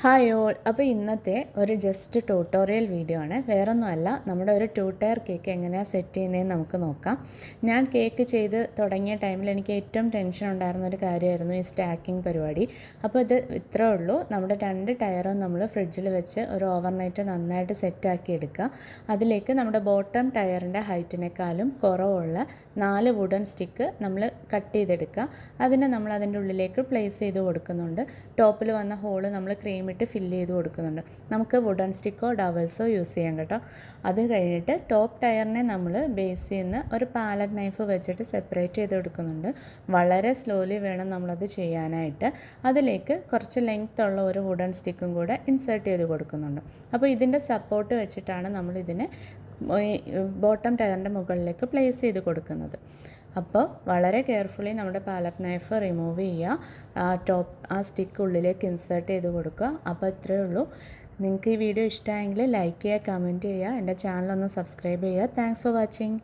Hi all. അപ്പോൾ ഇന്നത്തെ ഒരു ജസ്റ്റ് ട്യൂട്ടോറിയൽ വീഡിയോ ആണ്. വേറൊന്നുമല്ല, നമ്മുടെ ഒരു 2 ടയർ കേക്ക് എങ്ങനെയാണ് സെറ്റ് ചെയ്യുന്നതെന്ന് നമുക്ക് നോക്കാം. ഞാൻ കേക്ക് ചെയ്ത് തുടങ്ങിയ ടൈമിൽ എനിക്ക് ഏറ്റവും ടെൻഷൻ ഉണ്ടായിരുന്ന ഒരു കാര്യമായിരുന്നു ഈ സ്റ്റാക്കിംഗ് പരിപാടി. അപ്പോൾ ഇത് ഇത്രേ ഉള്ളൂ. നമ്മുടെ 2 ടയറും നമ്മൾ ഫ്രിഡ്ജിൽ വെച്ച് ഒരു ഓവർനൈറ്റ് നന്നായിട്ട് സെറ്റാക്കി എടുക്കുക. അതിലേക്ക് നമ്മുടെ ബോട്ടം ടയറിൻ്റെ ഹൈറ്റിനേക്കാളും കുറവുള്ള 4 വുഡൻ സ്റ്റിക്ക് നമ്മൾ കട്ട് ചെയ്തെടുക്കുക. അതിനെ നമ്മൾ അതിൻ്റെ ഉള്ളിലേക്ക് പ്ലേസ് ചെയ്ത് കൊടുക്കുന്നുണ്ട്. ടോപ്പിൽ വന്ന ഹോള് നമ്മൾ ക്രീം ഇട്ട് ഫില്ല് ചെയ്ത് കൊടുക്കുന്നുണ്ട്. നമുക്ക് വുഡൻ സ്റ്റിക്കോ ഡവൽസോ യൂസ് ചെയ്യാം കേട്ടോ. അത് കഴിഞ്ഞിട്ട് ടോപ്പ് ടയറിനെ നമ്മൾ ബേസിൽ നിന്ന് ഒരു പാലറ്റ് നൈഫ് വെച്ചിട്ട് സെപ്പറേറ്റ് ചെയ്ത് കൊടുക്കുന്നുണ്ട്. വളരെ സ്ലോലി വേണം നമ്മളത് ചെയ്യാനായിട്ട്. അതിലേക്ക് കുറച്ച് ലെങ്ത് ഉള്ള ഒരു വുഡൻ സ്റ്റിക്കും കൂടെ ഇൻസേർട്ട് ചെയ്ത് കൊടുക്കുന്നുണ്ട്. അപ്പോൾ ഇതിൻ്റെ സപ്പോർട്ട് വെച്ചിട്ടാണ് നമ്മളിതിനെ ബോട്ടം ടയറിൻ്റെ മുകളിലേക്ക് പ്ലേസ് ചെയ്ത് കൊടുക്കുന്നത്. അപ്പോൾ വളരെ കെയർഫുള്ളി നമ്മുടെ പാലറ്റ് നൈഫ് റിമൂവ് ചെയ്യുക. ആ സ്റ്റിക്ക് ഉള്ളിലേക്ക് ഇൻസേർട്ട് ചെയ്ത് കൊടുക്കുക. അപ്പോൾ ഇത്രയേ ഉള്ളൂ. നിങ്ങൾക്ക് ഈ വീഡിയോ ഇഷ്ടമായെങ്കിൽ ലൈക്ക് ചെയ്യുക, കമൻറ്റ് ചെയ്യുക, എൻ്റെ ചാനലൊന്ന് സബ്സ്ക്രൈബ് ചെയ്യുക. Thanks for watching.